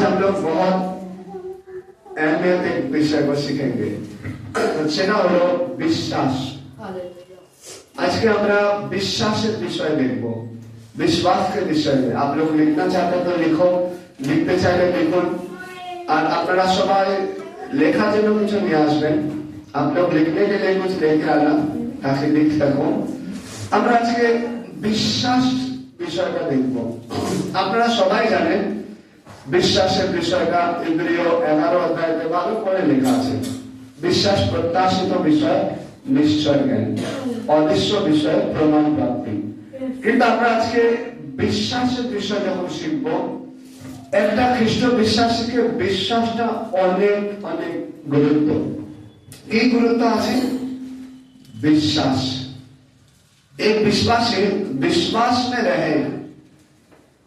हम लोग बहुत अहमियत एक विषय को सीखेंगे, সেটা হলো বিশ্বাস। আজকে আমরা বিশ্বাসের বিষয় দেখব, বিশ্বাসের বিষয়ে। आप लोग लिखना चाहते तो लिखो, लिखते চাইলে লিখুন। আর আপনারা সবাই লেখার জন্য কিছু নিয়ে আসবেন। आप लोग लिखने के लिए कुछ लेके आना ताकि लिख सको। আমরা আজকে বিশ্বাস বিষয়টা দেখব। আপনারা সবাই জানেন বিশ্বাসের বিষয়টা ইব্রিয় 11 অধ্যায়তে ভালো করে লেখা আছে। বিশ্বাস প্রত্যাশিত বিষয়, নিশ্চয় জ্ঞান, অদৃশ্য বিষয় প্রমাণ প্রাপ্তি। কিন্তু আমরা আজকে বিশ্বাসের বিষয় যখন শিখব, একটা খ্রিস্ট বিশ্বাসীকে বিশ্বাসটা অনেক অনেক গুরুত্ব। কি গুরুত্ব আছে? বিশ্বাস। एक विश्वासी विश्वास में रहे,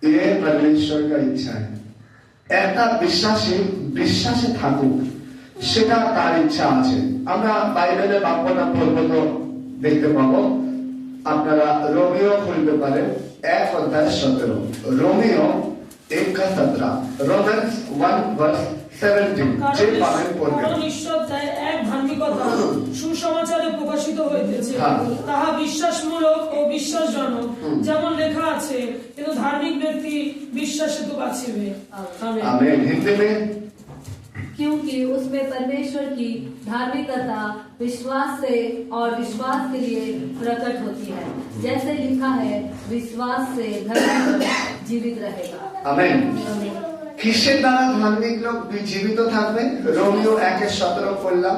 ये परमेश्वर का इच्छा है। একটা বিশ্বাসী বিশ্বাসে থাকুক, সেটা তার ইচ্ছা আছে। আমরা বাইবেলে বাক্যটা পড়বো তো দেখতে পাবো। আপনারা রোমিও খুলতে পারেন 1 অধ্যায় 17। রোমিও 1:17, রোমান্স 1:17 যে পাবেন পড়বেন। কারণ ঈশ্বর তাই এক ধার্মিকতা সুসমাচারে প্রকাশিত হইতেছে, তাহা বিশ্বাসমূলক ও বিশ্বাসজনক, যেমন লেখা আছে, কিন্তু ধার্মিক ব্যক্তি বিশ্বাসে তো বাঁচিবে। आमीन। हिंदी में क्योंकि उसमें परमेश्वर की धार्मिकता विश्वास से और विश्वास के लिए प्रकट होती है, जैसे लिखा है, विश्वास से धर्मी जीवित रहेगा। आमीन। কিসের দ্বারা ধার্মিক লোক জীবিত থাকবে? রোমিও 1:17 পড়লাম।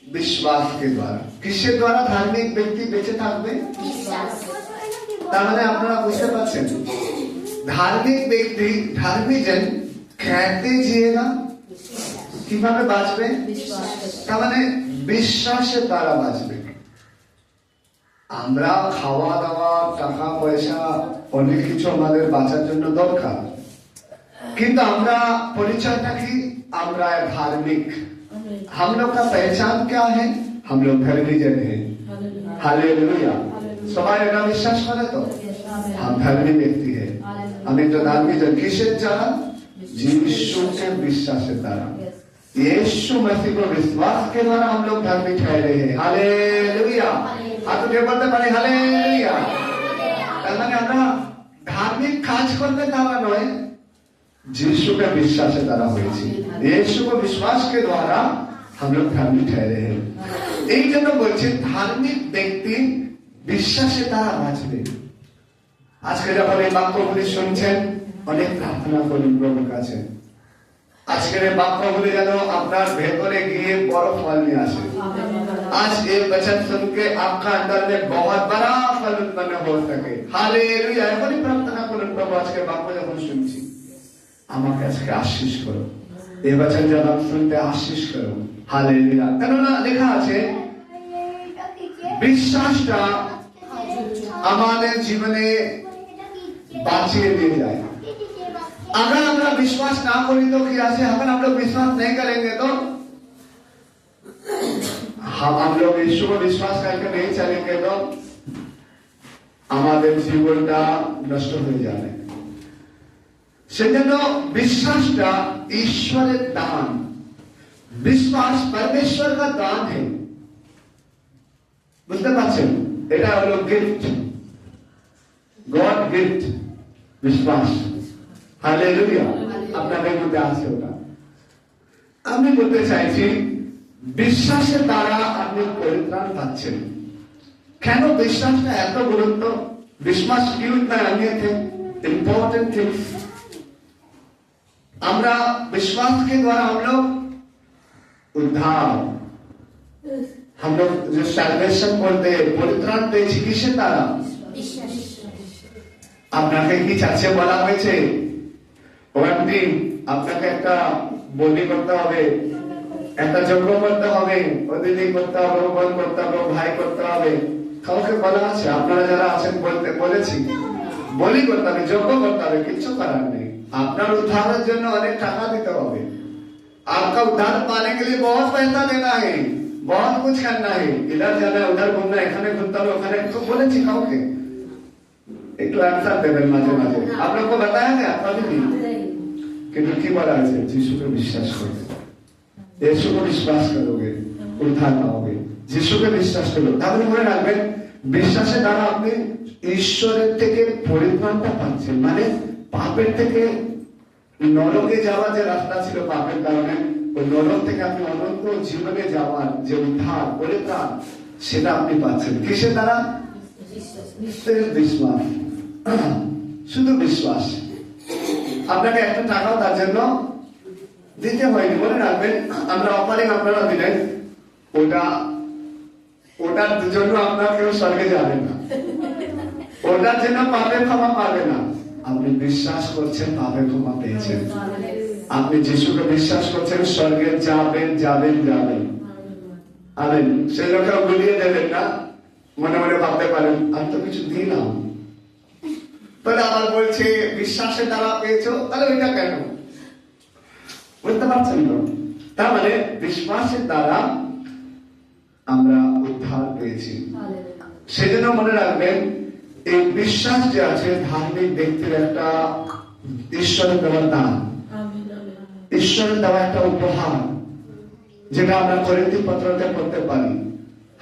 বিশ্বাস के द्वारा। কিসের দ্বারা ধার্মিক ব্যক্তি বেঁচে থাকবে? বিশ্বাস। তার মানে আপনারা বুঝতে পারছেন, ধার্মিক ব্যক্তি, ধার্মিকজন খেতে জিয়েগা, কিভাবে বাঁচবে? তার মানে বিশ্বাসের দ্বারা বাঁচবে। আমরা খাওয়া দাওয়া, টাকা পয়সা, অনেক কিছু আমাদের বাঁচার জন্য দরকার, কিন্তু আমরা পরিচয়টা কি? আমরা धार्मिक। हम लोग का पहचान क्या है? हम लोग धर्मी जन हैं। हालेलुया। সবাই এটা বিশ্বাস করে তো? हम धर्मी व्यक्ति है। আমি তো धार्मिक जन। किसের দ্বারা? यीशु के विश्वास के द्वारा। यीशु मसीह को विश्वास के द्वारा हम लोग धर्मी ठहरे हैं। हालेलुया। आप तो बोलते पारे हालेलुया। তার মানে আমরা ধার্মিক কাজ করতে দ্বারা নয়, यीशु के विश्वास के द्वारा হয়েছি। यीशु को विश्वास के द्वारा हम लोग धर्मी ठहरे हैं। এই জন্য বলছি ধার্মিক ব্যক্তি বিশ্বাসের দ্বারা বাঁচবে। আজকে যখন এই বাক্যগুলি শুনছেন, অনেক প্রার্থনা করুন প্রভুর কাছে। আজকের এই বাক্যগুলি যেন আপনার ভেতরে গিয়ে বড় ফল নিয়ে আসে। आज ये वचन सुन के आपका अंदर में बहुत बड़ा फल उत्पन्न हो सके। हालेलुया। এখনই প্রার্থনা করুন, প্রভু আজকে বাক্য যখন শুনছি, আমাকে আজকে আশীষ করো। এই বচন যখন শুনতে আশীষ করো। হালেলুয়া। কেননা লেখা আছে বিশ্বাসটা আমাদের জীবনে বাঁচিয়ে দিয়ে যায়। अगर আমরা বিশ্বাস না করি তো কি আছে? अगर हम लोग विश्वास नहीं करेंगे तो हम लोग यीशु को विश्वास करके नहीं चलेंगे तो আমাদের জীবনটা নষ্ট হয়ে যাবে। সেজন্য বিশ্বাসটা ঈশ্বরের দান। বিশ্বাস परमेश्वर का दान है। বুঝতে পারছেন? এটা হলো গিফট, গড গিফট, বিশ্বাস। হালেলুয়া। আপনাদের মধ্যে আছে ওটা। আমি বলতে চাইছি বিশ্বাসের দ্বারা আপনি পরিত্রাণ পাচ্ছেন। কেন বিশ্বাসটা এত গুরুত্ব? বিশ্বাস কি উঠনা अहमियत है, इम्पोर्टेंट थिंग्स। আমরা विश्वास के द्वारा हम लोग उद्धार, हम लोग जो सैल्वेशन बोलते हैं, পরিত্রাণ পেয়েছি কিসের দ্বারা? বিশ্বাস। আপনাকে কি চাচ্ছে বলা হয়েছে ওয়ান্টিং আপনাকে একটা বলি করতে হবে, একটা যজ্ঞ করতে হবে, অদিতি করতে হবে, বোন করতে হবে, ভাই করতে হবে? কাউকে বলা আছে? আপনারা যারা আছেন বলতে বলেছি বলি করতে হবে, যজ্ঞ করতে হবে, কিছু করার নেই। আপনার উদ্ধারের জন্য অনেক টাকা দিতে হবে। आपका उद्धार पाने के लिए बहुत पैसा देना है, बहुत कुछ करना है। इधर जाना है, उधर घूमना है, এখানে ঘুরতে হবে, ওখানে তো বলেছি কাউকে। একটু आंसर দেবেন মাঝে মাঝে। आप लोग को बताया गया कभी नहीं, কিন্তু কি বলা হয়েছে? যিশুকে বিশ্বাস করবে, যিশুকে বিশ্বাস করোগে উদ্ধার পাওগে। যিশুকে বিশ্বাস করো, তাহলে মনে রাখবেন বিশ্বাসের দ্বারা আপনি ঈশ্বরের থেকে পরিত্রাণটা পাচ্ছেন, মানে পাপের থেকে নরকে যাওয়ার যে রাস্তা ছিল পাপের কারণে, ওই নরক থেকে আপনি অনন্ত জীবনে যাওয়ার যে উদ্ধার পরিত্রাণ সেটা আপনি পাচ্ছেন। কিসের দ্বারা? বিশ্বাস, শুধু বিশ্বাস। আপনাকে একটা টাকাও তার জন্য দিতে হয়নি, মনে রাখবেন। আমরা অপারিং আপনারা দিলেন, ওটার জন্য আপনার কেউ স্বর্গে যাবেন না, ওটার জন্য পাপের ক্ষমা পাবে না। আপনি বিশ্বাস করছেন, পাপের ক্ষমা পেয়েছেন। আপনি যিশুকে বিশ্বাস করছেন, স্বর্গে যাবেন যাবেন যাবেন। আমেন। সেই লোকেও গুলিয়ে দেবেন না, মনে মনে ভাবতে পারেন আমি তো কিছু দিলাম, তাহলে আবার বলছে বিশ্বাসের দ্বারা পেয়েছো, তাহলে ওইটা কেন? বুঝতে পারছেন তো? তার মানে বিশ্বাসের দ্বারা আমরা উদ্ধার পেয়েছি। সেজন্য মনে রাখবেন এই বিশ্বাস যে আছে ধার্মিক ব্যক্তির একটা ঈশ্বরের দেওয়া দান, ঈশ্বরের দেওয়া একটা উপহার, যেটা আমরা করিন্থী পত্রতে পড়তে পারি।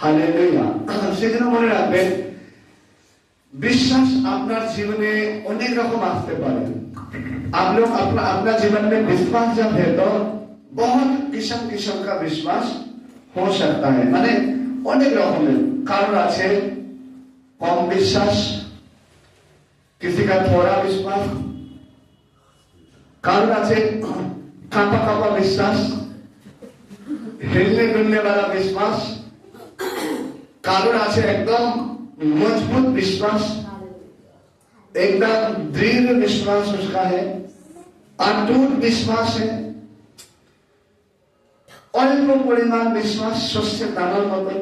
হালেলুয়া। সেজন্য মনে রাখবেন বিশ্বাস আপনার জীবনে অনেক রকম আসতে পারে। आप लोग अपना जीवन में विश्वास जब है तो बहुत किस्म का विश्वास हो सकता है, মানে অনেক রকমের। কারণ আছে কম বিশ্বাস, किसी का थोड़ा विश्वास, কারণ আছে কাঁপা কাঁপা বিশ্বাস, हिलने डुलने वाला विश्वास, কারণ আছে একদম मजबूत विश्वास, एकदम दृढ़ विश्वास उसका है, अटूट विश्वास है, অল্প পরিমাণ বিশ্বাস শস্যের দানার মতো।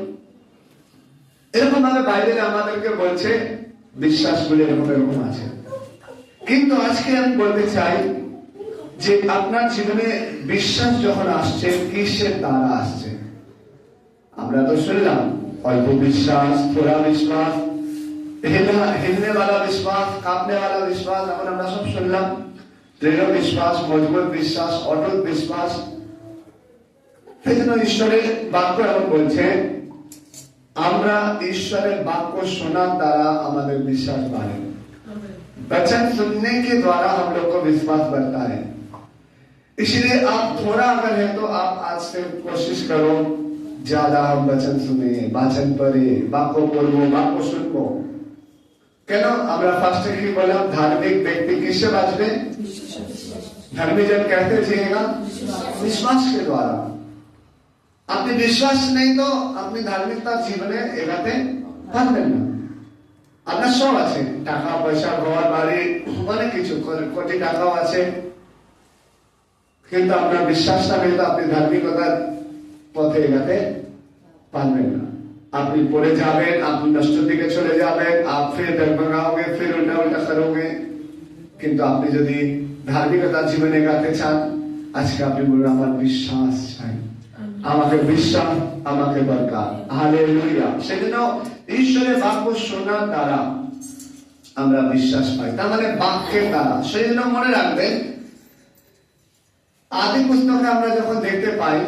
এরকম ভাবে বাইবেলে আমাদেরকে বলছে বিশ্বাসগুলি এরকম এরকম আছে। কিন্তু আজকে আমি বলতে চাই যে আপনার জীবনে বিশ্বাস যখন আসছে কিসের দ্বারা আসছে? আমরা তো শুনলাম অল্প বিশ্বাস, थोड़ा विश्वास, हिलने वाला विश्वास, कांपने वाला विश्वास, এখন আমরা সব শুনলাম। দৃঢ় বিশ্বাস, মজবুত বিশ্বাস, অটুট বিশ্বাস। সেজন্য ঈশ্বরের বাক্য এমন বলছে আমরা ঈশ্বরের বাক্য শোনার দ্বারা আমাদের বিশ্বাস বাড়ে। वचन सुनने के द्वारा हम लोग को विश्वास बढ़ता है। इसलिए आप थोड़ा अगर है तो आप आज से कोशिश करो ज्यादा हम वचन सुने, वाचन पढ़े, वाक्य पढ़ो, वाक्य सुनबो। কেন আমরা ফার্স্টে কি বললাম? ধার্মিক ব্যক্তি কিসে বাঁচবে? धर्मी जन कैसे जिएगा? विश्वास के द्वारा। আপনি বিশ্বাস নেই তো আপনি ধার্মিকতার জীবনে এগাতে পারবেন না। আপনার সব আছে, টাকা পয়সা, ঘর বাড়ি, অনেক কিছু, কোটি টাকাও আছে, কিন্তু আপনার বিশ্বাসটা নেই তো আপনি ধার্মিকতার পথে এগাতে পারবেন না। আপনি পড়ে যাবেন, আপনি নষ্টের দিকে চলে যাবেন, आप फिर डगमगाओगे, फिर उल्टा उल्टा करोगे। কিন্তু আপনি যদি ধার্মিকতার জীবনে এগাতে চান, আজকে আপনি বলুন আমার বিশ্বাস চাই, আমাকে বিশ্বাস, আমাকে দরকার। হালেলুয়া। সেজন্য ঈশ্বরের বাক্য শোনার দ্বারা আমরা বিশ্বাস পাই, তার মানে বাক্যের দ্বারা। সেজন্য মনে রাখবেন আদি পুস্তকে আমরা যখন দেখতে পাই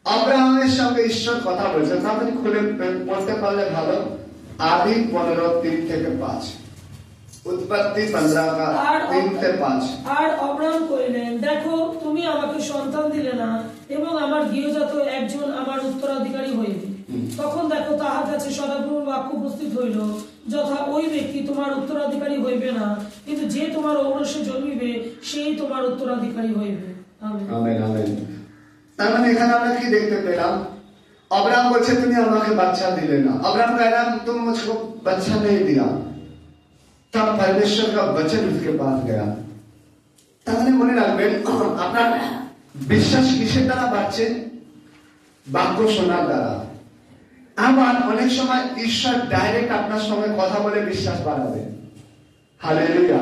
আব্রাহামের সঙ্গে ঈশ্বর কথা বলছে, তাহলে খুলে পড়তে পারলে ভালো। আদি 15:3-5, উৎপত্তি 15:3-5। আর অব্রাহাম কইলেন, দেখো তুমি আমাকে সন্তান দিলে না এবং আমার গৃহজাত একজন আমার উত্তরাধিকারী হইবে। তখন দেখো তাহার কাছে সদাপ্রভুর বাক্য উপস্থিত হইল, যথা ওই ব্যক্তি তোমার উত্তরাধিকারী হইবে না, কিন্তু যে তোমার ঔরসে জন্মিবে সেই তোমার উত্তরাধিকারী হইবে। Amen amen amen. তার মানে এখানে আমরা কি দেখতে পেলাম? अब्राहम বলছে তুমি আমাকে বাচ্চা দিলে না। अब्राहम कह रहा तुम मुझको बच्चा नहीं दिया। तब परमेश्वर का वचन उसके पास गया। তাহলে মনে রাখবেন আপনার বিশ্বাস কিসের দ্বারা বাড়ছে? বাক্য শোনার দ্বারা। আবার অনেক সময় ঈশ্বর ডাইরেক্ট আপনার সঙ্গে কথা বলে বিশ্বাস বাড়াবে। Hallelujah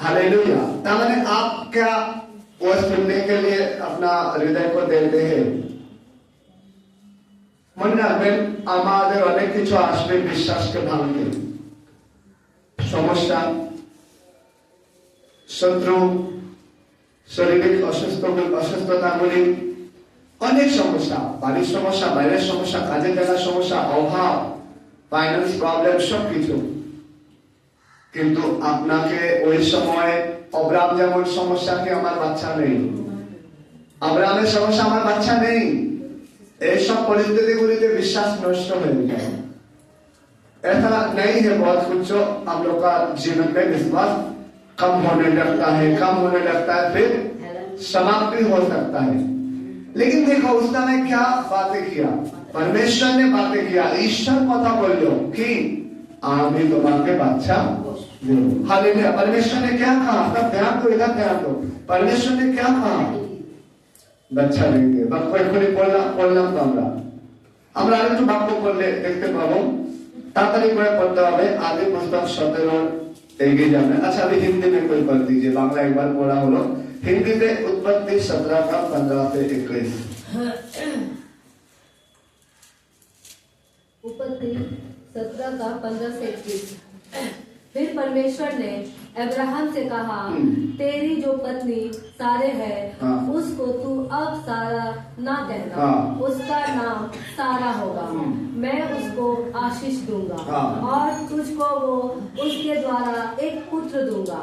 hallelujah. তার মানে आप क्या वो सुनने के लिए अपना हृदय को देते हैं? মনে রাখবেন আমাদের অনেক কিছু আসবে বিশ্বাসকে ভাঙতে। সমস্যা, শত্রু, শারীরিক অসুস্থতাগুলি, অনেক সমস্যা, বাড়ির সমস্যা, বাইরের সমস্যা, কাজের জায়গার সমস্যা, অভাব, ফাইন্যান্স প্রবলেম, সবকিছু। কিন্তু আপনাকে ওই সময় অব্রাম যেমন সমস্যা কি আমার বাচ্চা নেই, अब्राहम समस्या हमारा बच्चा नहीं, ऐसा परिस्थिति गुलिते विश्वास नष्ट हो गया। ऐसा नहीं है, बहुत कुछ जो हम लोग का जीवन में विश्वास कम होने लगता है, फिर समाप्ति हो सकता है। लेकिन देखो उसने क्या बातें किया, परमेश्वर ने बातें किया, ईश्वर कथा बोलो कि आमी तुम्हारे बच्चा देव। हालेलुया। परमेश्वर ने क्या कहा, तब ध्यान दो, इधर ध्यान दो। परमेश्वर ने क्या कहा, बच्चा देंगे। बाक्य এখনি বললাম তো আমরা আরেকটু বাক্য করলে দেখতে পাবো। তাড়াতাড়ি করে পড়তে হবে, আদি পুস্তক 17 এগিয়ে যাবেন। अच्छा अभी हिंदी में कोई पढ़ दीजिए, बांग्ला एक बार पढ़ा हलो। हिंदी में उत्पत्ति 17 का 15 से 21। उत्पत्ति 17 का 15 से 21। फिर परमेश्वर ने अब्राहम से कहा, तेरी जो पत्नी सारे है, उसको तू अब सारा ना कहना, उसका नाम सारा होगा। मैं उसको आशीष दूंगा और तुझको वो उसके द्वारा एक पुत्र दूंगा,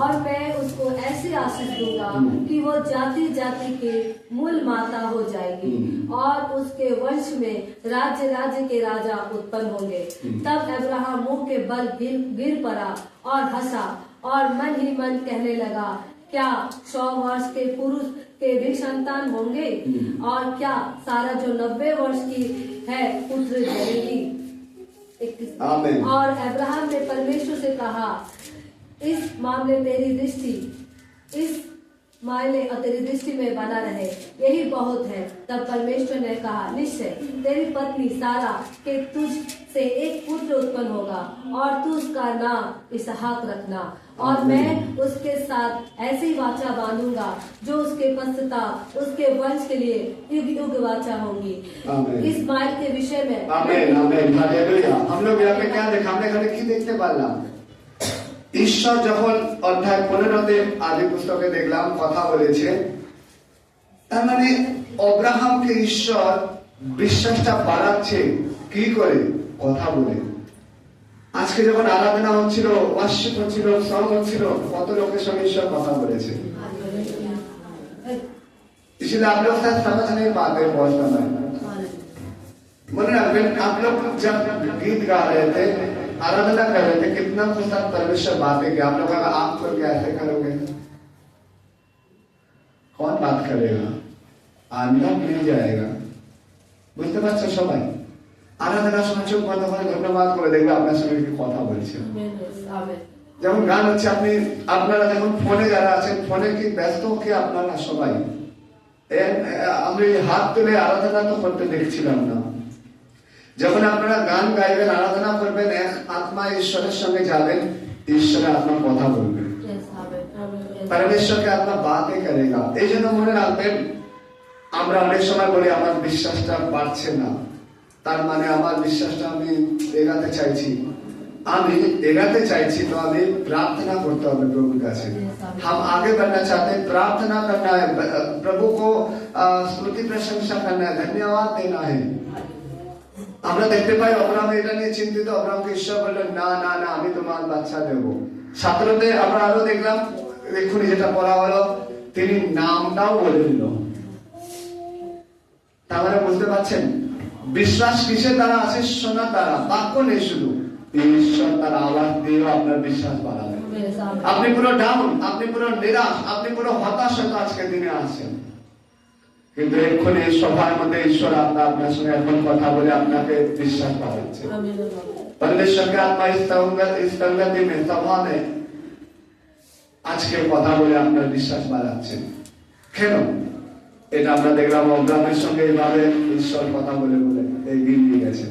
और मैं उसको ऐसी आशीष दूंगा कि वो जाति जाति की मूल माता हो जाएगी, और उसके वंश में राज्य राज्य के राजा उत्पन्न होंगे। तब अब्राहम मुंह के बल गिर पड़ा और हंसा, और मन ही मन कहने लगा, क्या 100 वर्ष के पुरुष के भी संतान होंगे, और क्या सारा जो 90 वर्ष की है पुत्र जनेगी। और अब्राहम ने परमेश्वर से कहा, इस मामले तेरी दृष्टि में बना रहे, यही बहुत है। तब परमेश्वर ने कहा, निश्चय तेरी पत्नी सारा के तुझ से एक पुत्र उत्पन्न होगा, और तू उसका नाम इसहाक रखना, और मैं उसके साथ ऐसी वाचा बांधूंगा जो उसके पश्चात उसके वंश के लिए युग युग वाचा होगी। इस माइल के विषय में आमीन आमीन हालेलुया। हम लोग यहाँ पे क्या देखा, हमने खाली কি দেখতে পারলাম, ঈশ্বর যখন অধ্যায় 15তে আদি পুস্তকে দেখলাম কথা বলেছে, তার মানে অব্রাহামকে ঈশ্বর বিশ্বাসটা বাড়াচ্ছে কি করে, কথা বলে। আজকে যখন আরাধনা হচ্ছিল, ওয়ার্শিপ হচ্ছিল, সং হচ্ছিল, কত লোকের সঙ্গে ঈশ্বর কথা বলেছে। इसलिए आप लोग शायद समझ नहीं पाते बहुत समय। मन रखिए, आप लोग जब गीत गा रहे थे, आराधना कर रहे थे, कितना खुश परमेश्वर बातें किया। आप लोग अगर आप करके ऐसे करोगे, कौन बात करेगा, आनंद मिल जाएगा। বুঝতে পারছো সবাই? আরাধনার সময় চোখ বন্ধ করে ধন্যবাদ করে দেখবে আপনার সঙ্গে কি কথা বলছে। যেমন গান হচ্ছে, আপনারা যখন ফোনে যারা আছেন, ফোনে কি ব্যস্ত কি আপনারা সবাই? আমরা হাত তুলে আরাধনা তো করতে দেখছিলাম না। যখন আপনারা গান গাইবেন, আরাধনা করবেন, এক আত্মা ঈশ্বরের সঙ্গে যাবেন, ঈশ্বরের আত্মা কথা বলবেন, পরমেশ্বরকে আত্মা বাতে করেগা। এই জন্য মনে রাখবেন, আমরা অনেক সময় বলি আমার বিশ্বাসটা বাড়ছে না, তার মানে আমার বিশ্বাসটা আমি এগাতে চাইছি, তো আমি प्रार्थना করতে হবে প্রভুর কাছে। हम आगे बढ़ना चाहते हैं, प्रार्थना करना है, प्रभु को स्तुति प्रशंसा करना है, धन्यवाद देना है। আমরা দেখতে পাই অব্রাহাম এটা নিয়ে চিন্তিত। অব্রাহামকে ঈশ্বর বললেন, না না না, আমি তোমার বাচ্চা দেব। 17তে আমরা আরো দেখলাম, এক্ষুনি যেটা পড়া হলো, তিনি নামটাও বলে দিল। তাহলে বুঝতে পারছেন বিশ্বাস কিসের দ্বারা আছে? শোনা দ্বারা, বাক্য নেই শুধু, ঈশ্বর তার আওয়াজ দিয়েও আপনার বিশ্বাস বাড়াবে। আপনি পুরো ডাউন, আপনি পুরো নিরাশ, আপনি পুরো হতাশ হয়তো আজকের দিনে আছেন, কিন্তু এক্ষুনি সভার মধ্যে ঈশ্বর আপনার সঙ্গে এখন কথা বলে আপনাকে বিশ্বাস বাড়াচ্ছে। परमेश्वर आत्मा इस संगति में, सभा में আজকে কথা বলে আপনার বিশ্বাস বাড়াচ্ছে। কেন? এটা আমরা দেখলাম অব্রাহামের সঙ্গে এইভাবে ঈশ্বর কথা বলে এগিয়ে নিয়ে গেছে।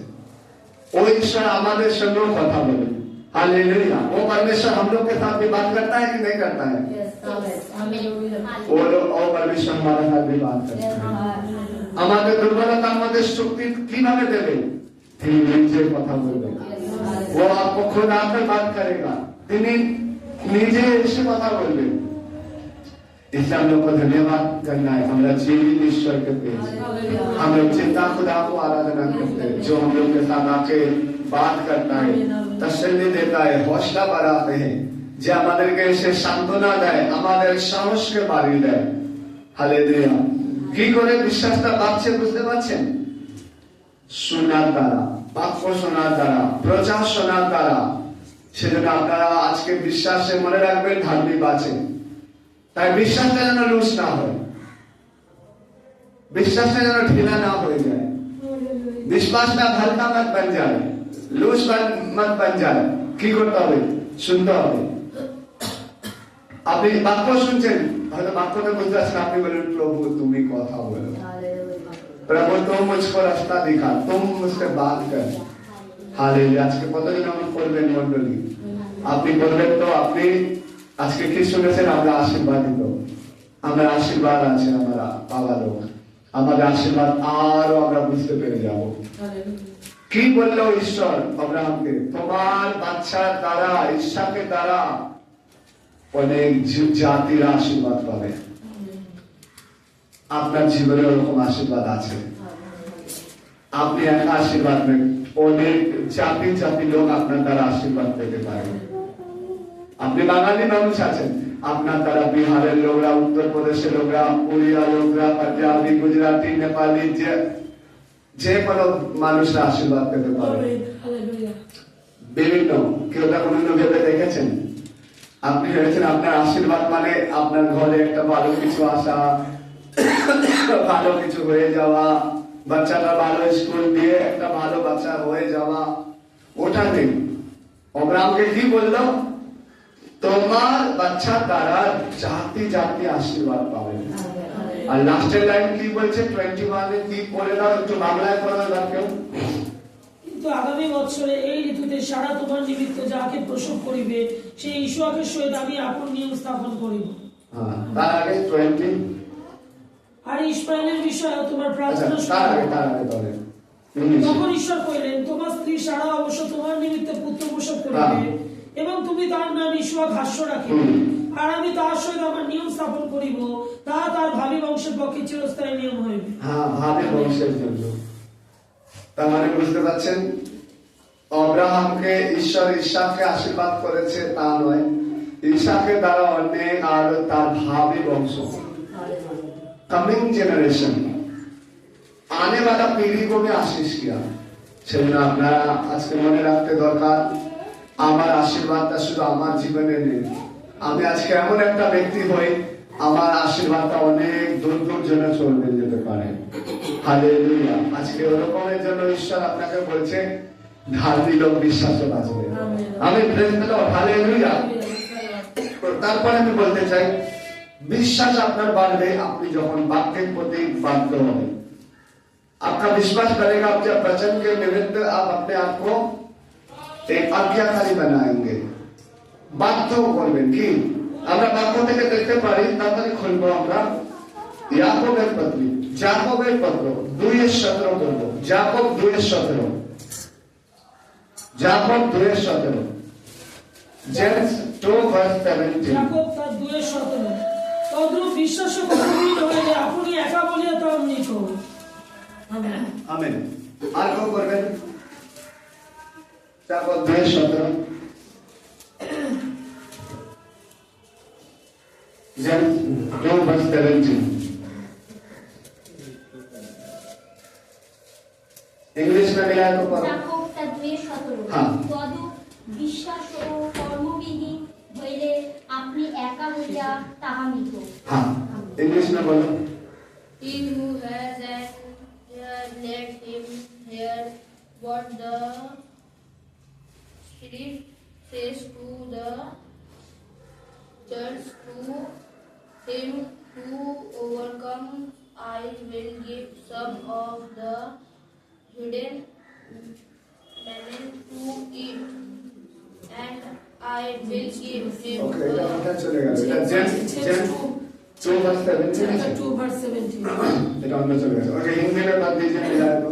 वो ईश्वर हमारे संगों कथा बोले। हालेलुया। वो परमेश्वर हम लोग के साथ भी बात करता है कि नहीं करता है? वो लोग और परमेश्वर हमारे साथ भी बात करता है। हमारे दुर्बलता हमारे शक्ति কিভাবে দেবে? তিনি নিজে কথা বলবে। वो आपको खुद आकर बात करेगा। তিনি নিজে এসে কথা বলবেন। इसलिए हम लोग को धन्यवाद करना है, हमारा जीवित ईश्वर के पेज हम लोग चिंता खुदा को आराधना करते हैं, जो हम लोग के साथ आके बात करता है, तसल्ली देता है, हौसला बढ़ाते हैं, যে আমাদেরকে এসে সান্ত্বনা দেয়, আমাদের সাহসকে বাড়িয়ে দেয়। হালেলুয়া। কি করে বিশ্বাসটা বাড়ছে বুঝতে পারছেন? শোনার দ্বারা, বাক্য শোনার দ্বারা, প্রচার শোনার দ্বারা। সেজন্য আপনারা আজকে বিশ্বাসে মনে রাখবেন ধার্মিক আছে। তাই বিশ্বাসটা যেন লুজ না হয়, বিশ্বাসটা যেন ঢিলা না হয়ে যায়, বিশ্বাসটা হালকা মত বন যায়, লুজ মত বন যায়। কি করতে হবে? শুনতে হবে। আপনি বাক্য শুনছেন, হয়তো বাক্যটা বুঝতে পারছেন, আপনি বলেন প্রভু তুমি কথা বলো, প্রভু তুম মুঝকো রাস্তা দিখা, তুম মুঝসে বাত কর। হালেলুয়া। আজকে কতদিন আমরা করবেন মন্ডলী? আপনি বলবেন তো আপনি আজকে কি শুনেছেন? আমরা আশীর্বাদিত, আমরা আশীর্বাদ আছে, আমরা পাওয়া লোক, আমাদের আশীর্বাদ আরো আমরা বুঝতে পেরে যাব। কি বললো ঈশ্বর আব্রাহামকে? তোমার বাচ্চার দ্বারা, ইসাকের দ্বারা অনেক জাতির আশীর্বাদ পাবে। আপনার জীবনে ওরকম আশীর্বাদ আছে। আপনি একা আশীর্বাদ নেন, অনেক জাতি জাতি লোক আপনার দ্বারা আশীর্বাদ পেতে পারে। আপনি বাঙালি মানুষ আছেন, আপনার দ্বারা বিহারের লোকরা, উত্তরপ্রদেশের লোকরা, উড়িয়া লোকরা, পাঞ্জাবি, গুজরাটি, নেপালি, যে কোনো মানুষরা আশীর্বাদ পেতে পারে। বিভিন্ন কেউ কোনো ভেবে দেখেছেন? আপনি ভেবেছেন আপনার আশীর্বাদ মানে আপনার ঘরে একটা ভালো কিছু আসা, ভালো কিছু হয়ে যাওয়া, বাচ্চাটা ভালো স্কুল দিয়ে একটা ভালো বাচ্চা হয়ে যাওয়া, ওটা নেই। অব্রাহামকে কি বললো? তোমার বাচ্চা দ্বারা জাতি জাতি আশীর্বাদ পাবে। আর লাস্টের লাইন কি বলছে? 21 কি পড়ে দাও, একটু বাংলায় পড়ে দাও কেউ। কিন্তু আগামী বছরে এই ঋতুতে সারা তোমার নিমিত্ত যাকে প্রসব করিবে সেই ঈশ্বরের সহিত আমি আপন নিয়ম স্থাপন করিব। তার আগে 20 আর ইসমাইলের বিষয়ে তোমার প্রার্থনা তার আগে তখন ঈশ্বর কইলেন, তোমার স্ত্রী সারা অবশ্য তোমার নিমিত্ত পুত্র প্রসব করিবে এবং তুমি তার নাম ইসহাক হাস্য রাখিবে, আর আমি তার সহিত আমার নিয়ম স্থাপন করিব, তা তার ভাবি বংশের পক্ষে চিরস্থায়ী নিয়ম হইবে। হ্যাঁ, ভাবি বংশের জন্য। তার মানে বুঝতে পারছেন, আব্রাহামকে ঈশ্বর ইসহাককে আশীর্বাদ করেছে তা নয়, ইসহাকের দ্বারা অনেক আর তার ভাবি বংশ, कमिंग जनरेशन, आने वाला पीढ़ी को भी आशीष किया। সেজন্য আপনারা আজকে মনে রাখতে দরকার, আমার আশীর্বাদটা শুধু আমার জীবনে নেই। আমি আজকে এমন একটা ব্যক্তি হই, আমার আশীর্বাদটা অনেক দূর দূর জন্য চলে যেতে পারে। হালেলুয়া। আজকে ওরকমের জন্য ঈশ্বর আপনাকে বলছে ধার্মিক লোক বিশ্বাসে বাঁচবে। আমি প্রেজ দিল, হালেলুয়া। তারপরে আমি বলতে চাই, বিশ্বাস আপনার বাড়বে আপনি যখন বাক্যের প্রতি বাধ্য হবেন। आपका विश्वास करेगा, आप जब वचन के निमित्त आप अपने आप को एक आज्ञाकारी बनाएंगे, বাধ্য করবেন। কি আমরা বাক্য থেকে দেখতে পারি, তাড়াতাড়ি খুলবো আমরা ইয়াকবের পত্র, যাকবের পত্র 2:17 করবো। যাকব 2:17, যাকব 2:17, জেমস 2:17। যাকব তার 2:17, তদ্রূপ বিশ্বাস করিতে হইলে আপনি একা বলিয়া তা অমনি করুন। আমেন। আমেন। আর কেউ করবেন? যাকব 2:17, জেমস 2:17। इंग्लिश में मिला तो पढ़ो। যাকব 2:17। हाँ। তদু বিশ্বাস ও কর্মবিহীন হইলে আপনি একা হইয়া তাহা মৃত। हाँ, इंग्लिश में बोलो। He who has an ear, let him hear what the Spirit says to the church. To him who overcomes, I will give some of the hidden manna to eat, and I will give him okay, এটা চলে গেল। এটা James 2:17 আছে। 2:17। এটা অন্য চলে গেছে। Okay, Hindi में बात दीजिए, मिला तो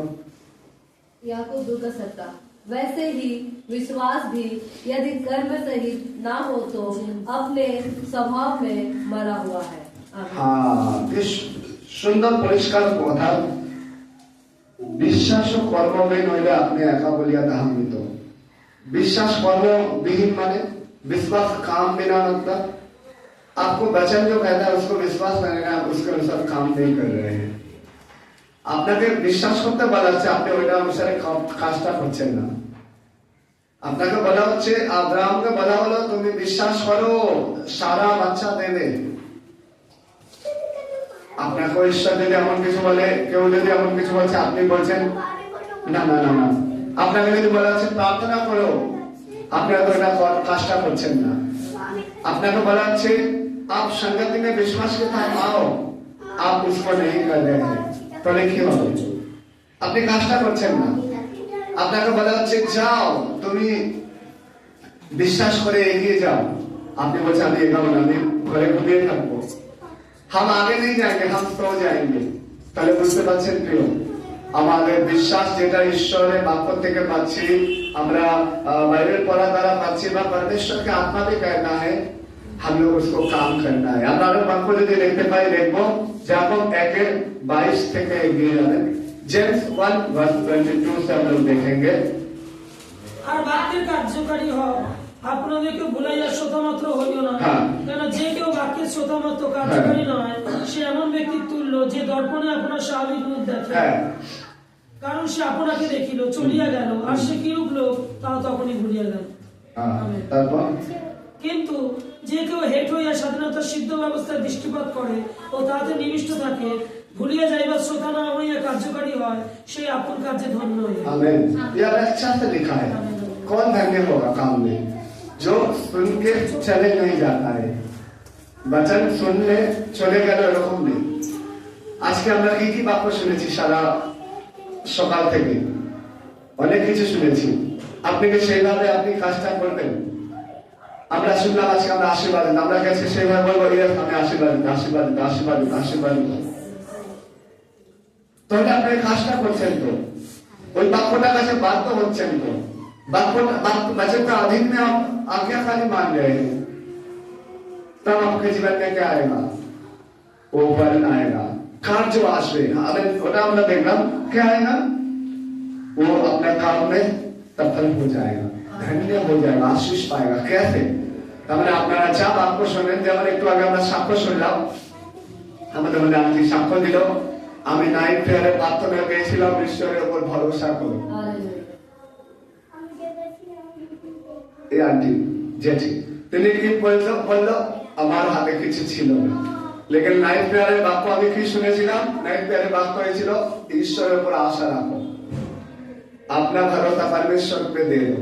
याकूब 2:17। वैसे ही विश्वास भी यदि कर्म सहित ना हो तो अपने स्वभाव में मरा हुआ है। आमीन। হ্যাঁ, বেশ সুন্দর পরিষ্কার কথা। বিশ্বাস ও কর্মবিহীন হইলে আপনি একা বলিয়া তাহা মৃত। विश्वास कर्मविहीन माने विश्वास काम बिना मतलब आपको वचन जो कहता है उसको विश्वास लगेगा, आप उसके अनुसार काम नहीं कर रहे हैं। আপনাকে বিশ্বাস করতে বলা হচ্ছে, আপনি ওইটা অনুসারে কাজটা করছেন না। আপনাকে বলা হচ্ছে, আব্রাহামকে বলা হলো তুমি বিশ্বাস করো সারা বাচ্চা দেবে। আপনাকে ঈশ্বর যদি এমন কিছু বলে, কেউ যদি এমন কিছু বলছে, আপনি বলছেন না না না না। আপনাকে যদি বলা হচ্ছে প্রার্থনা করো, আপনারা তো এটা কাজটা করছেন না। আপনাকে বলা হচ্ছে आप संगति में विश्वास के साथ आओ, आप उसको नहीं कर रहे हैं, তাহলে কি হবে? আপনি কাজটা করছেন না। আপনাকে বলা হচ্ছে যাও তুমি বিশ্বাস করে এগিয়ে যাও, আপনি বলছেন আমি এগাবো না, আমি ঘরে ঘুমিয়ে থাকবো। हम आगे नहीं जाएंगे, हम सो जाएंगे। তাহলে বুঝতে পারছেন প্রিয়, আমাদের বিশ্বাস যেটা ঈশ্বরের বাক্য থেকে পাচ্ছি, আমরা বাইবেল পড়া দ্বারা পাচ্ছি, বা परमेश्वर आत्मा भी कहना है, हम लोग उसको काम करना है। আমরা আরো বাক্য যদি দেখতে পাই, দেখবো যাকব 1:22 থেকে এগিয়ে যাবেন। জেমস 1:22 से हम लोग देखेंगे। আর বাক্যের কার্যকারী হও, আপনাদেরকে ভুলাইয়া শ্রোতামাত্র হইও না। হ্যাঁ। কেন যে কেউ বাক্যের শ্রোতামাত্র কার্যকারী নয়, সে এমন ব্যক্তির তুল্য যে দর্পণে আপনার স্বাভাবিক রূপ দেখে। হ্যাঁ। কারণ সে আপনাকে দেখিল, চলিয়া গেল, আর সে কিরূপ লোক তাও তখনই ভুলিয়া গেল। আমেন। তারপর কিন্তু যে কেউ হেট হইয়া স্বাধীনতার সিদ্ধ ব্যবস্থায় দৃষ্টিপাত করে ও তাহাতে নিবিষ্ট থাকে, ভুলিয়া যাইবার শ্রোতা না হইয়া কার্যকারী হয়, সেই আপন কার্যে ধন্য হয়। आमीन। यह अच्छा से लिखा है। कौन धन्य होगा काम में? जो सुन के चले नहीं जाता है, वचन सुनले चले গেল এরকম নেই। আজকে আমরা কি বাক্য শুনেছি সারা সকাল থেকে? অনেক কিছু শুনেছি। আপনি কি সেইভাবে আপনি কাজটা করবেন? আমরা শুনলাম আজকে আমরা আশীর্বাদ, আমরা কাছে সেইভাবে বলবো ইয়েস আমি আশীর্বাদ আশীর্বাদ আশীর্বাদ আশীর্বাদ। তাহলে আপনি কাজটা করছেন তো, ওই বাক্যটার কাছে বাধ্য হচ্ছেন তো, वचन का अधीन में आप आज्ञाकारी मान रहे हैं, तब आपके जीवन में क्या आएगा? वो फल आएगा, कार्य आश्रय। हमें ওটা আমরা দেখলাম क्या आएगा? वो अपने काम में सफल हो जाएगा, धन्य हो जाएगा, आशीष पाएगा। कैसे? তাহলে আপনারা যা বাক্য শোনেন, যেমন একটু আগে আমরা সাক্ষ্য শুনলাম, আমাদের মধ্যে আজকে সাক্ষ্য দিল, আমি নাইট প্রেয়ারে প্রার্থনা পেয়েছিলাম ঈশ্বরের উপর ভরসা করে। এই আন্টি জেঠি তিনি কি বললো আমার হাতে কিছু ছিল না, লেকিন নাইট প্রেয়ারের বাক্য আমি কি শুনেছিলাম? নাইট প্রেয়ারের বাক্য হয়েছিল ঈশ্বরের উপর আশা রাখো, আপনার ভরসা परमेश्वर पे दे दो।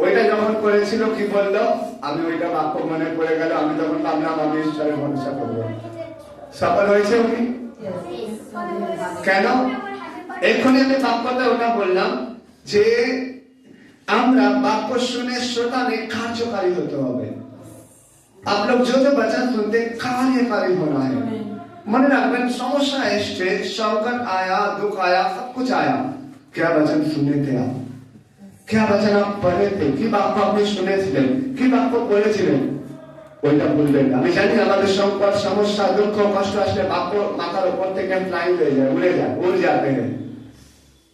ওইটা যখন করেছিল কি বললো, আমি ওইটা বাক্য মনে পড়ে গেল, আমি তখন ভাবলাম আমি ঈশ্বরের ভরসা করবো। সফল হয়েছে উনি? কেন? এক্ষুনি আমি বাক্যটা ওটা বললাম যে আমরা বাক্য শুনে শ্রোতা ने कार्यकारी होते হবে। आप लोग जो जो वचन सुनते कार्यकारी होना है। মনে রাখবেন সমস্যা এসছে, সংকট आया, दुख आया, सब कुछ आया, क्या वचन सुने थे आप? क्या वचन आप पढ़े थे? কি বাক্য আপনি শুনেছিলেন? কি বাক্য পড়েছিলেন? ওইটা বলবেন না। আমি জানি আমাদের সংকট, সমস্যা, দুঃখ, কষ্ট আসলে বাক্য মাথার উপর থেকে ফ্লাই হয়ে যায়, উড়ে যায়, উড়ে যাতে हैं।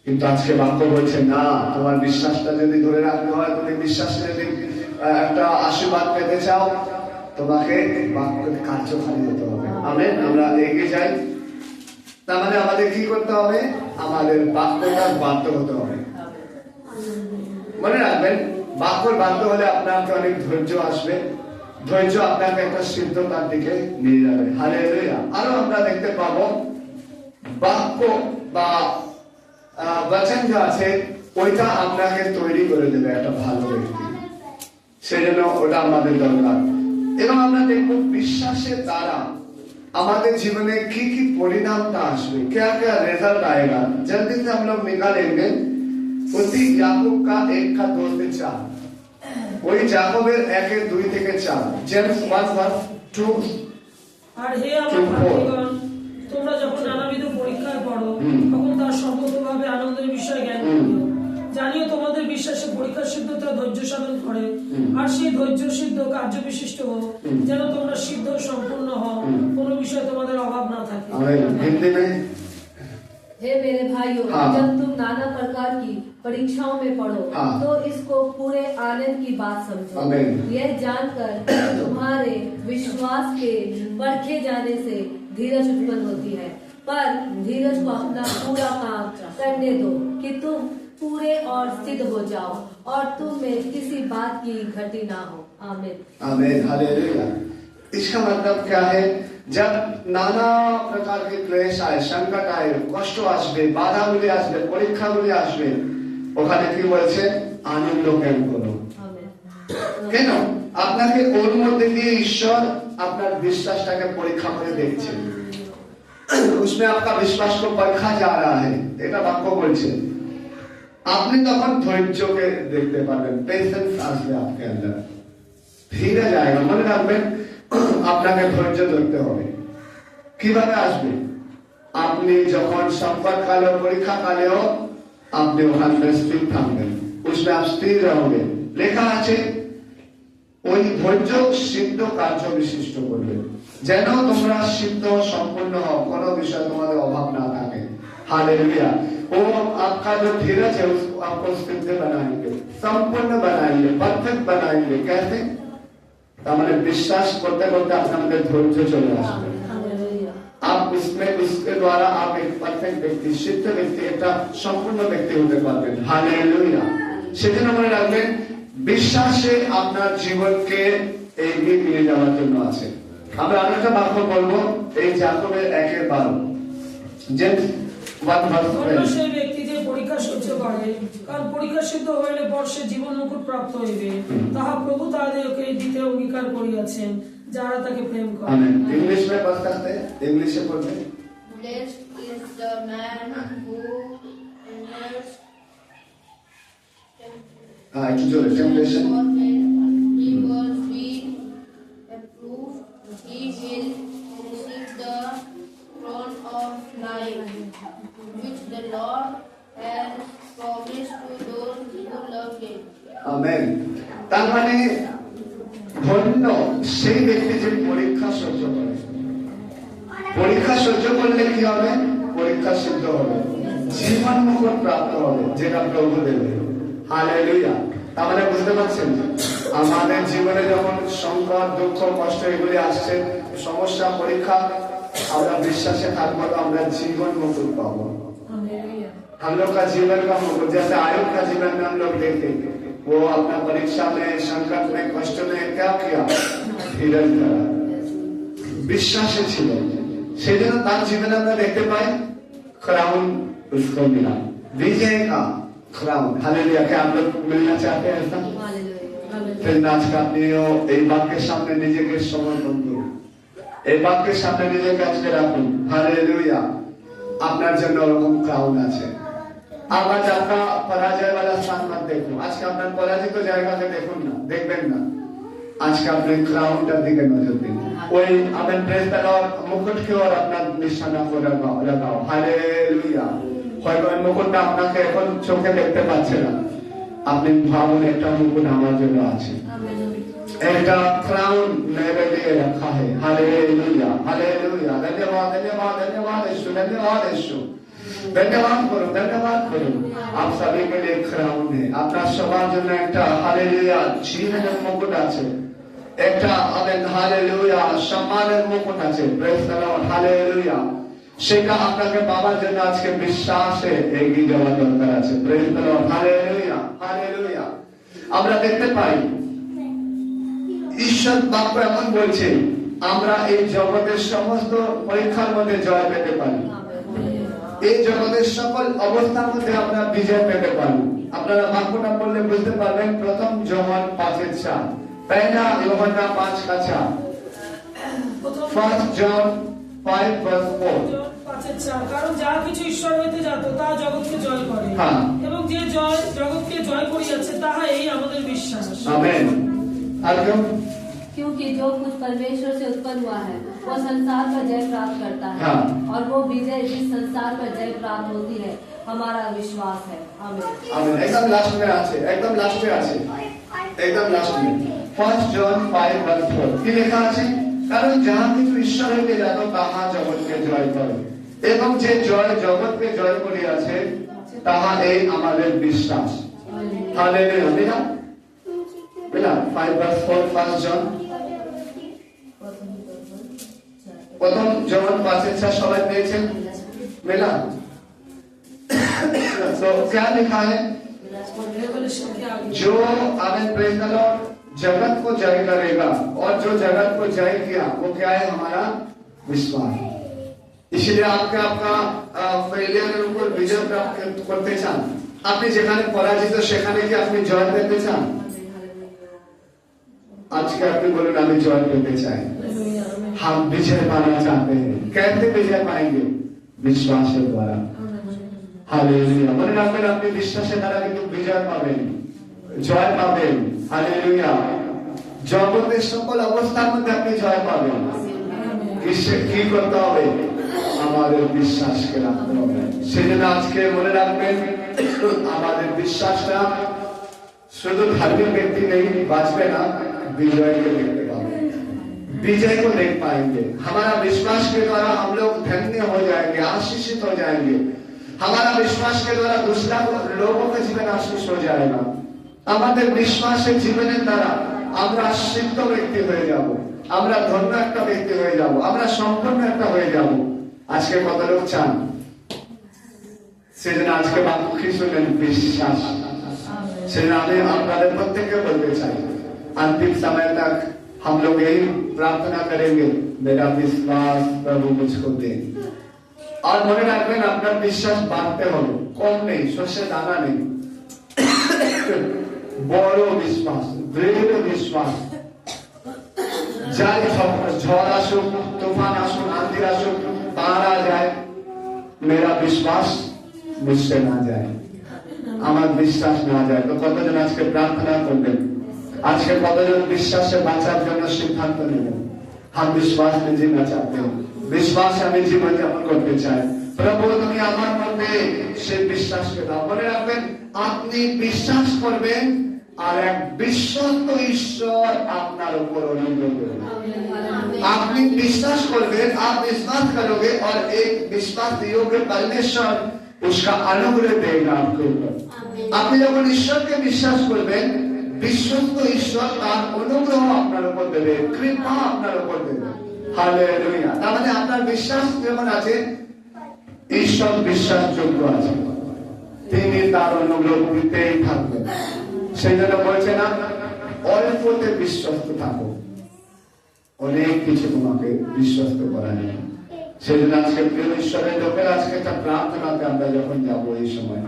কিন্তু আজকে বাক্য বলছে না, তোমার বিশ্বাসটা যদি ধরে রাখতে হয়, তুমি বিশ্বাসে যদি একটা আশীর্বাদ পেতে চাও, তোমাকে বাক্যের কার্যকারী হতে হবে। আমেন। আমরা এগিয়ে যাই। তার মানে আমাদের কি করতে হবে? আমাদের বাক্যটা বাধ্য হতে হবে। মনে রাখবেন বাক্যর বাধ্য হলে আপনাকে অনেক ধৈর্য আসবে, ধৈর্য আপনাকে একটা সিদ্ধতার দিকে নিয়ে যাবে। হালেলুয়া। আরো আমরা দেখতে পাবো বাক্য বা वचन जो আছে ওইটা আপনাকে তৈরি করে দেবে একটা ভালো ব্যক্তি, সেজন্য ওটা আমাদের দরকার। এবং আমরা দেখব বিশ্বাসের দ্বারা আমাদের জীবনে কি কি পরিণামটা আসবে, क्या क्या रिजल्ट आएगा। जल्दी से हम लोग निकालेंगे उसी याकूब का 1:2-4, ওই যাকবের 1:2 থেকে 4, জেমস 1:2। আর হে আমার ভাইগণ, তোমরা যখন নানাবিধ পরীক্ষায় পড়ো, তখন তার সম্পূর্ণভাবে আনন্দের বিষয় জ্ঞান করিও। জানিও তোমাদের বিশ্বাসে পরীক্ষা সিদ্ধতা ধৈর্য সাধন করে, আর সেই ধৈর্য সিদ্ধ কার্য বিশিষ্ট হোক, যেন তোমরা সিদ্ধ সম্পূর্ণ হও, কোনো বিষয়ে তোমাদের অভাব না থাকে। हिंदी में हे मेरे भाइयों, हाँ। जब तुम नाना प्रकार की परीक्षाओं में पढ़ो हाँ। तो इसको पूरे आनंद की बात समझो, आमीन। यह जानकर कि तुम्हारे विश्वास के परखे जाने से धीरज उत्पन्न होती है, पर धीरज को अपना पूरा काम करने दो कि तुम पूरे और सिद्ध हो जाओ और तुम में किसी बात की घटी ना हो। आमीन। आमीन, हालेलुया। इसका मतलब क्या है? जब नाना प्रकार के क्लेश आए, संकट आए, कष्ट আসবে, বাধাগুলি আসবে, পরীক্ষাগুলি আসবে, ওখানে কি বলছে? আনন্দ জ্ঞান করো। आमीन। কেন? আপনাকে ওর মধ্যে দিয়ে ঈশ্বর আপনার বিশ্বাসটাকে পরীক্ষা করে দেখছে। उसमें आपका विश्वास को परखा जा रहा है, এটা বাক্য বলছে। আপনি তখন ধৈর্যকে দেখতে পারবেন, পেশেন্স আসবে আপনার अंदर, ধীরজ আएगा। মনে রাখবেন আপনাকে ধৈর্য ধরতে হবে। কিভাবে আসবে? আপনি যখন সংকট কালে, পরীক্ষা কালেও আপনি ওখানে স্থির থাকবেন, उसमें आप स्थिर रहोगे। লেখা আছে ওই ধৈর্য সিদ্ধ কার্য বিশিষ্ট করবে, যেন তোমরা সিদ্ধ সম্পূর্ণ হও, কোনো বিষয় তোমাদের অভাব না থাকে। हालेलुया। वो आपका जो धीरज है उसको आपको सिद्ध बनाएंगे, संपूर्ण बनाएंगे, परफेक्ट बनाएंगे। कैसे? তাহলে বিশ্বাস করতে করতে আপনাদের ধৈর্য চলে আসবে। हालेलुया। आप उसमें उसके द्वारा आप एक परफेक्ट व्यक्ति, सिद्ध व्यक्ति, একটা সম্পূর্ণ ব্যক্তি হতে পারবেন। হালেলুয়া। সেজন্য মনে রাখবেন বিশ্বাসে আপনার জীবনকে এগিয়ে নিয়ে যাওয়ার জন্য আছে। আমরা আরেকটা বাক্য বলবো, এই যাকবের 1:12, জেমস 1:12। অন্য সেই ব্যক্তি যে পরীক্ষা সহ্য করে, কারণ পরীক্ষা সিদ্ধ হইলে বর্ষে জীবন মুকুট প্রাপ্ত হইবে, তাহা প্রভু তাহাদেরকে দিতে অঙ্গীকার করিয়াছেন যারা তাকে প্রেম করে। आमीन। इंग्लिश में बात करते हैं, इंग्लिश से बोलते हैं। Blessed is the man who endures हाँ, एक जो temptation. he was being approved, he will receive the crown of life, which the Lord has promised to those who love him. Amen. তার মানে ধন্য সেই ব্যক্তি যে পরীক্ষা সহ্য করে। পরীক্ষা সহ্য করলে কি হবে? পরীক্ষা সিদ্ধ হবে, জীবন মুকুট প্রাপ্ত হবে, যেটা প্রভু দেবে। হালেলুয়া। তার মানে বুঝতে পারছেন, আমাদের জীবনে যখন সংকট, দুঃখ, কষ্ট এগুলি আসছে, সমস্যা, পরীক্ষা, আমরা বিশ্বাসে থাকবো তো আমরা জীবন মুকুট পাবো। हालेलुया। हम लोग का जीवन का मुकुट, जैसे आयुब का जीवन में हम लोग देखे, वो अपना परीक्षा में, संकट में, कष्ट में क्या किया? धीरज धरा, বিশ্বাসে ছিল। সেজন্য তার জীবনে আমরা দেখতে পাই क्राउन उसको मिला, विजय का क्राउन। हालेलुया। क्या आप लोग मिलना चाहते हैं ऐसा? हालेलुया। फिर नाच का अपनिও এই বাক্যের সামনে নিজেকে সমর্পণ করুন, এই বাক্যের সামনে নিজেকে আজকে রাখুন। হালেলুয়া। আপনার জন্য ওরকম ক্রাউন আছে। আজ আপনার পরাজয় वाला स्थान मत देखो, আজকে আপনার পরাজিত জায়গাতে দেখুন না, দেখবেন না। আজকে আপনি ক্রাউনটার দিকে নজর দিন, ওই আপনার প্রেস দেওয়ার মুকুটকে ওর আপনার নিশানা করে লাগাও। হালেলুয়া। হয়তো ওই মুকুটটা আপনাকে এখন চোখে দেখতে পাচ্ছে না, আপনি ভাবুন একটা মুকুট আমার জন্য আছে, একটা ক্রাউন मेरे लिए रखा है। Hallelujah, hallelujah. धन्यवाद, धन्यवाद, धन्यवाद यीशु, धन्यवाद यीशु। धन्यवाद करो, धन्यवाद करो। आप सभी के लिए क्राउन है, আপনার সবার জন্য একটা হালেলুয়া জীবনের মুকুট আছে, একটা আমেন হালেলুয়া সম্মানের মুকুট আছে। Praise the Lord. হালেলুয়া। সেটা আপনাকে পাওয়ার জন্য আজকে বিশ্বাসে এগিয়ে যাওয়ার দরকার আছে। Praise the Lord. Hallelujah, hallelujah. আমরা দেখতে পাই ঈশ্বর বাক্য এমন বলছে আমরা এই জগতের সমস্ত পরীক্ষার মধ্যে জয় পেতে পারি, এই জগতের সকল অবস্থার মধ্যে আমরা বিজয় পেতে পারি। আপনারা বাক্যটা পড়লে বুঝতে পারবেন। প্রথম যোহান 5:4, पहला यूहन्ना 5:4, फर्स्ट जॉन 5:4। কারণ যা কিছু ঈশ্বর হইতে যাত তা জগৎকে জয় করে, হ্যাঁ। এবং যে জগৎকে জয় করিয়াছে তাহা এই আমাদের বিশ্বাস। आमीन। আর কেউ? क्योंकि जो कुछ परमेश्वर से उत्पन्न हुआ है वो संसार पर जय प्राप्त करता है हाँ। और वो विजय जिस संसार पर जय प्राप्त होती है हमारा विश्वास है। आमीन। आमीन। एकदम लास्ट में আছে, একদম লাস্টে আছে, একদম লাস্টে 1 জন 5:4 কি লেখা আছে? কারণ যাহা কিছু ঈশ্বর হইতে জানো তাহা জগৎকে জয় করে, এবং যে জয় জগৎকে জয় করিয়াছে তাহা এই আমাদের বিশ্বাস। হালেলুয়া। বিনা বিনা 5:4 1 জন প্রথম জন 5:4 সবাই পেয়েছেন? মিলা। तो क्या लिखा है? रेवलेशन के आगे जो आमेन प्रेज द लॉर्ड जगत को जय करेगा, और जो जगत को जय किया वो क्या है? हमारा विश्वास। इसलिए आपका फेलियर উপর বিজয় প্রাপ্ত করতে চান, আপনি যেখানে পরাজিত সেখানে কি আপনি জয় পেতে চান? আজকে আপনি বলুন আমি জয় পেতে চাই, हम विजय पाना चाहते हैं। कैसे विजय पाएंगे? विश्वास के द्वारा। हालेलुया। মনে রাখবেন আপনি বিশ্বাসের দ্বারা কিন্তু বিজয় পাবেন, জয় পাবেন। হালেলুয়া। জগতের সকল অবস্থার মধ্যে আপনি জয় পাবেন। কি করতে হবে? আমাদের বিশ্বাসকে রাখতে হবে। সেজন্য আজকে মনে রাখবেন আমাদের বিশ্বাসটা শুধু ধার্মিক ব্যক্তি নেই বাঁচবে না, विजय को देखते पाएंगे, विजय को देख पाएंगे। हमारा विश्वास के द्वारा हम लोग धन्य हो जाएंगे, आशीषित हो जाएंगे। हमारा विश्वास के द्वारा दूसरा लोगों का जीवन आशीष हो जाएगा। আমাদের বিশ্বাসের জীবনের দ্বারা আমরা সিদ্ধ ব্যক্তি হয়ে যাব, আমরা ধন্য একটা ব্যক্তি হয়ে যাব, আমরা সম্পূর্ণ একটা হয়ে যাব। আজকে কত লোক চান? সেজন্য আজকে বাক্যি শুনলেন বিশ্বাস। সেজন্য আমি আপনাদের প্রত্যেককে বলতে চাই अंतिम समय तक हम लोग यही प्रार्थना करेंगे, मेरा विश्वास प्रभु मुझको दे। और মনে রাখবেন আপনার বিশ্বাস বাড়তে হবে, কম নেই, শস্যে দানা নেই। বড় বিশ্বাস, দৃঢ় বিশ্বাস। যাই ঝড় আসুক, তুফান আসুক, আঁधी আসুক, তারা যায়, मेरा विश्वास मुझसे ना जाए, আমার বিশ্বাস না যায়। তো কতজন আজকে প্রার্থনা করবেন? আজকে কতজন বিশ্বাসে বাঁচার জন্য সিদ্ধান্ত নেবেন? हम विश्वास में जीना चाहते हैं, विश्वास আমি জীবন যাপন করতে চাই। প্রভু তুমি আমার মধ্যে সেই বিশ্বাসকে দাও। মনে রাখবেন আপনি বিশ্বাস করবেন আর এক বিশ্বস্ত ঈশ্বর আপনার উপর অনুগ্রহ করবেন। আপনি বিশ্বাস করবেন, आप विश्वास करोगे और एक विश्वास योग्य परमेश्वर उसका अनुग्रह देगा आपके ऊपर। আপনি যখন ঈশ্বরকে বিশ্বাস করবেন, বিশ্বস্ত ঈশ্বর তার অনুগ্রহ আপনার উপর দেবে, কৃপা আপনার উপর দেবে। হালেলুয়া। তার মানে আপনার বিশ্বাস যেমন আছে, ঈশ্বর বিশ্বাসযোগ্য আছে, তিনি তার অনুগ্রহ দিতেই থাকবেন। সেই জন্য বলছে না অল্পতে বিশ্বস্ত থাকো, অনেক কিছু তোমাকে বিশ্বস্ত করা নেই। সেই জন্য আজকে প্রিয় ঈশ্বরের লোকের আজকে একটা প্রার্থনাতে আমরা যখন যাবো এই সময়,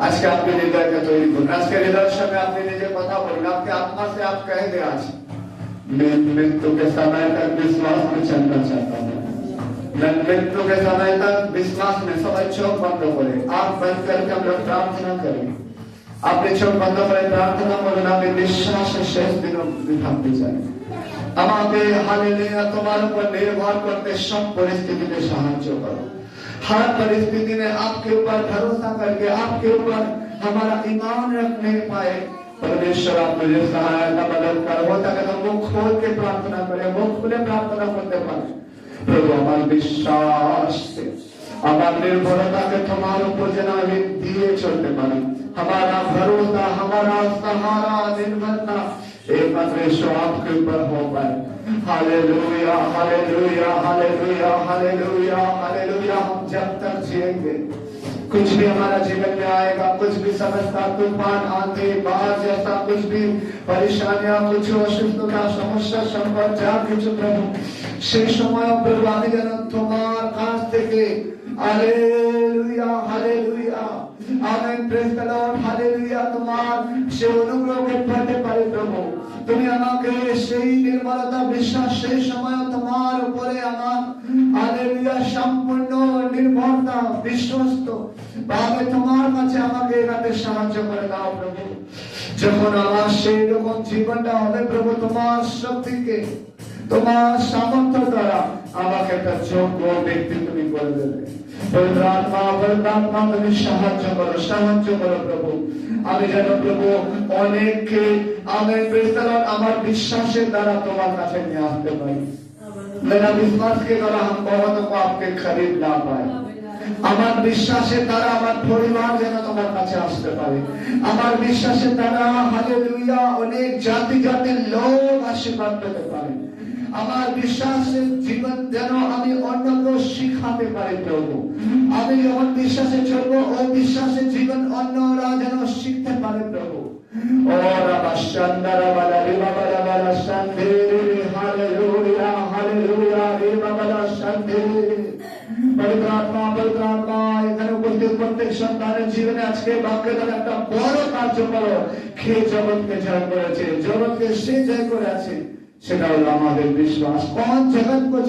আজকে আপনি হৃদয়কে তৈরি করুন। আজকে হৃদয়ের সঙ্গে আপনি নিজে কথা বলুন, आपके आत्मा से आप कह दे आज मैं मृत्यु के समय तक विश्वास में चलना चाहता हूँ, मैं मृत्यु के समय तक विश्वास में। সবাই চোখ বন্ধ করে आप बंद करके আমরা প্রার্থনা করি। আপনি চোখ বন্ধ করে প্রার্থনা করুন, আমি বিশ্বাসের শেষ দিন থাকতে চাই। আমাকে হালেলুয়া তোমার উপর নির্ভর করতে সব পরিস্থিতিতে সাহায্য করো। हर परिस्थिति में आपके ऊपर भरोसा करके आपके ऊपर हमारा ईमान रखने पाए परमेश्वर आप मुझे सहायता मदद करो। होता है तो मुख खोल के प्रार्थना करें, मुख खुले प्रार्थना करते पाए। प्रभु हमारे विश्वास से हमारे निर्भरता के तुम्हारे ऊपर जना दिए चलते पाए। हमारा भरोसा, हमारा सहारा, निर्भरता एकमात्र ईश्वर आपके ऊपर हो पाए। Hallelujah, hallelujah, hallelujah, hallelujah, hallelujah. हम जब तक जिएंगे कुछ भी हमारा जीवन में आएगा, कुछ भी समस्या, तूफान, आंधी, बाढ़ जैसा कुछ भी परेशानियां, कुछ অসুস্থতা, সমস্যা, সংকট যা কিছু প্রভু, সেই সময় প্রভু আমি যেন তোমার কাছ থেকে hallelujah, hallelujah, amen, praise the Lord, hallelujah, তোমার সেই অনুগ্রহকে পেতে পারি প্রভু। তুমি আমাকে সেই নির্মলতা, বিশ্বাস, সেই সময় তোমার উপরে আমার হালেলুয়া সম্পূর্ণ নির্ভরতা, বিশ্বস্ত ভাবে তোমার কাছে আমাকে এগাতে সাহায্য করে দাও প্রভু। যখন আমার সেই রকম জীবনটা হবে প্রভু, তোমার শক্তিকে, তোমার সামর্থ্য দ্বারা আমাকে একটা যোগ্য ব্যক্তি তুমি করে দেবে। পবিত্র আত্মা তুমি সাহায্য করো প্রভু। আমি যেন প্রভু অনেককে আমার বিশ্বাসের দ্বারা তোমার কাছে নিয়ে আসতে পারি। मेरा विश्वास के द्वारा हम बहुतों को आपके खरीद ना पाए। আমার বিশ্বাসের দ্বারা আমার পরিবার যেন তোমার কাছে আসতে পারে। আমার বিশ্বাসের দ্বারা হালেলুয়া অনেক জাতি জাতির লোক আশীর্বাদ পেতে পারে। আমার বিশ্বাসের জীবন যেন আমি অন্যকে শিখাতে পারি প্রভু। আমি যখন বিশ্বাসে চলবো, ওই বিশ্বাসের জীবন অন্যরা যেন শিখতে পারে প্রভু। ওরা বাসান্দারা বালা রে বাবা বালা শান্তি, হালেলুয়া হালেলুয়া রে বাবা শান্তি। পবিত্র আত্মা এখানে উপস্থিত প্রত্যেক সন্তানের জীবনে আজকে বাক্যের দ্বারা একটা বড় কার্য করো। খেয়ে জগৎকে জয় করেছে, জগৎকে সে জয় করে আছে, সেটা হলো আমাদের বিশ্বাস। कौन जगत को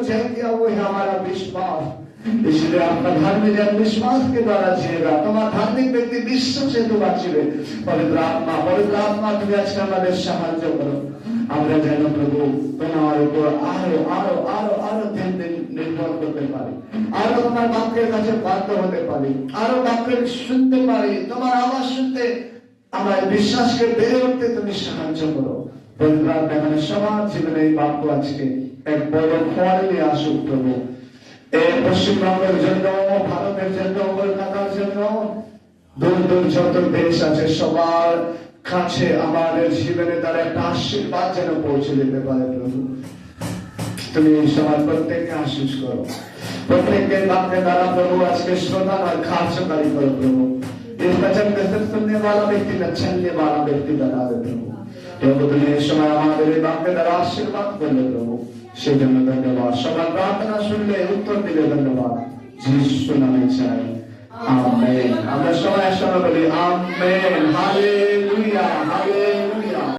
जय किया वो है हमारा विश्वास। इसलिए आपका धर्म जन विश्वास के द्वारा जिएगा। तुम्हारा धार्मिक व्यक्ति विश्वास से तो बाँचবে। पवित्र आत्मा তুমি আজকে আমাদের সাহায্য করো। আমরা যেন প্রভু তোমার উপর আরো ধ্যান নির্ভর করতে পারি, আরো তোমার বাক্যের কাছে বাধ্য হতে পারি, আরো বাক্যের শুনতে পারি, তোমার আওয়াজ শুনতে আমার বিশ্বাসকে বেড়ে উঠতে তুমি সাহায্য করো। এখানে সবার জীবনে এই বাক্য আজকে এক বড় ফল নিয়ে আসুক প্রভু। এই পশ্চিমবঙ্গের জন্য, ভারতের জন্য, কলকাতার জন্য, দূর দূর যত দেশ আছে সবার কাছে আমাদের জীবনে তার একটা আশীর্বাদ যেন পৌঁছে যেতে পারে প্রভু। তুমি সবার প্রত্যেককে আশীষ করো, প্রত্যেকের বাক্যের দ্বারা প্রভু আজকে শ্রোতা আর কার্যকারী করো প্রভু। इस वचन को सिर्फ सुनने वाला व्यक्ति न चलने वाला व्यक्ति बना दे प्रभु। प्रभु তুমি এই সময় আমাদের এই বাক্যের দ্বারা আশীর্বাদ করলে প্রভু, সেই জন্য ধন্যবাদ। সবার প্রার্থনা শুনলে উত্তর দিলে ধন্যবাদ। যিশুর নামে চাই, আমেন। আমরা সবাই একসঙ্গে বলি আমেন, হালেলুয়া, হালেলুয়া।